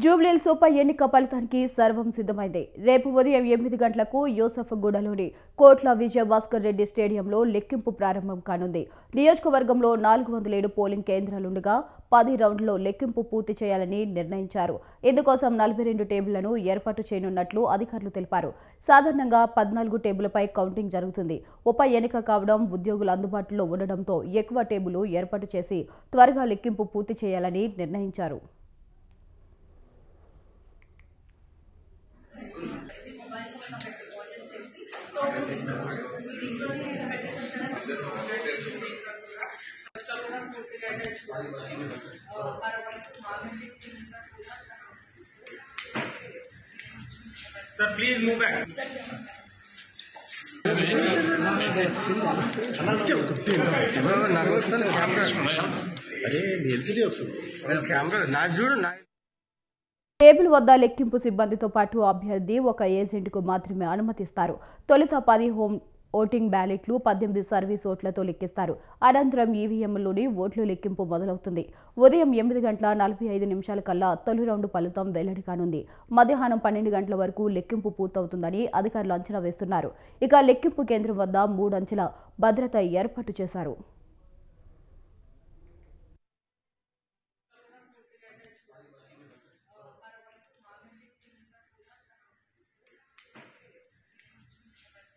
జూబ్లీహిల్స్ ఉప ఎన్నిక ఫలితానికి సర్వం సిద్ధమైంది. రేపు ఉదయం 8 గంటలకు యూసఫ్గూడలోని కోట్ల విజయభాస్కర్ రెడ్డి స్టేడియంలో లెక్కింపు ప్రారంభం కానుంది. నియోజకవర్గంలో 407 పోలింగ్ కేంద్రాలుండగా 10 రౌండ్లలో లెక్కింపు పూర్తి చేయాలని నిర్ణయించారు. ఇందుకోసం 42 టేబుళ్లను ఏర్పాటు చేయనున్నట్లు అధికారులు తెలిపారు. సాధారణంగా 14 టేబుళ్లపై కౌంటింగ్ జరుగుతుంది. ఉప ఎన్నిక కావడం, ఉద్యోగులు అందుబాటులో ఉండడంతో ఎక్కువ టేబుళ్లు ఏర్పాటు చేసి త్వరగా లెక్కింపు పూర్తి చేయాలని నిర్ణయించారు. Sir, please move back. Table వద్ద లెక్కింపు సిబ్బందితో పాటు అభ్యర్థి ఒక ఏజెంట్కు మాత్రమే అనుమతిస్తారు. తొలుత 10 హోమ్ ఓటింగ్ బ్యాలెట్లు, 18 సర్వీస్ ఓట్లతో లెక్కిస్తారు. అనంతరం ఈవీఎంలోని ఓట్లు లెక్కింపు మొదలవుతుంది. ఉదయం 8:45 కల్లా తొలి రౌండ్ ఫలితం వెల్లడి కానుంది. మధ్యాహ్నం 12 గంటల వరకు లెక్కింపు పూర్తవుతుందని అధికారులు అంచనా వేస్తున్నారు. ఇక లెక్కింపు కేంద్రం వద్ద 3 అంచెల భద్రత ఏర్పాటు చేశారు.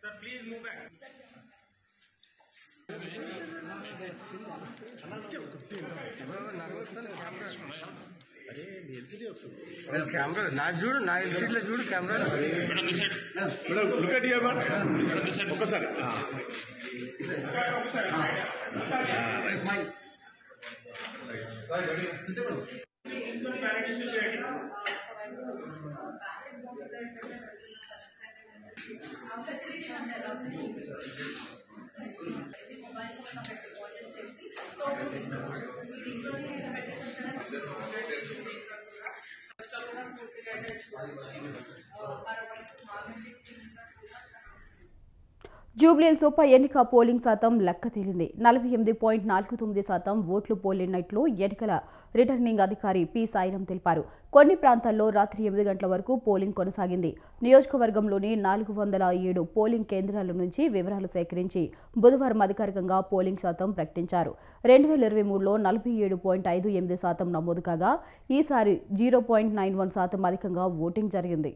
Sir, please move back. Look at here, man. ఒకసారి జూబ్లీహిల్స్ ఉప ఎన్నిక పోలింగ్ శాతం లెక్క తేలింది. 48.49% ఓట్లు పోలినట్లు ఎన్నికల రిటర్నింగ్ అధికారి పి సాయిరాం తెలిపారు. కొన్ని ప్రాంతాల్లో రాత్రి 8 గంటల వరకు పోలింగ్ కొనసాగింది. నియోజకవర్గంలోని 407 పోలింగ్ కేంద్రాల నుంచి వివరాలు సేకరించి బుధవారం అధికారికంగా పోలింగ్ శాతం ప్రకటించారు. 2023లో 47.58% నమోదు కాగా ఈసారి 0.91% అధికంగా ఓటింగ్ జరిగింది.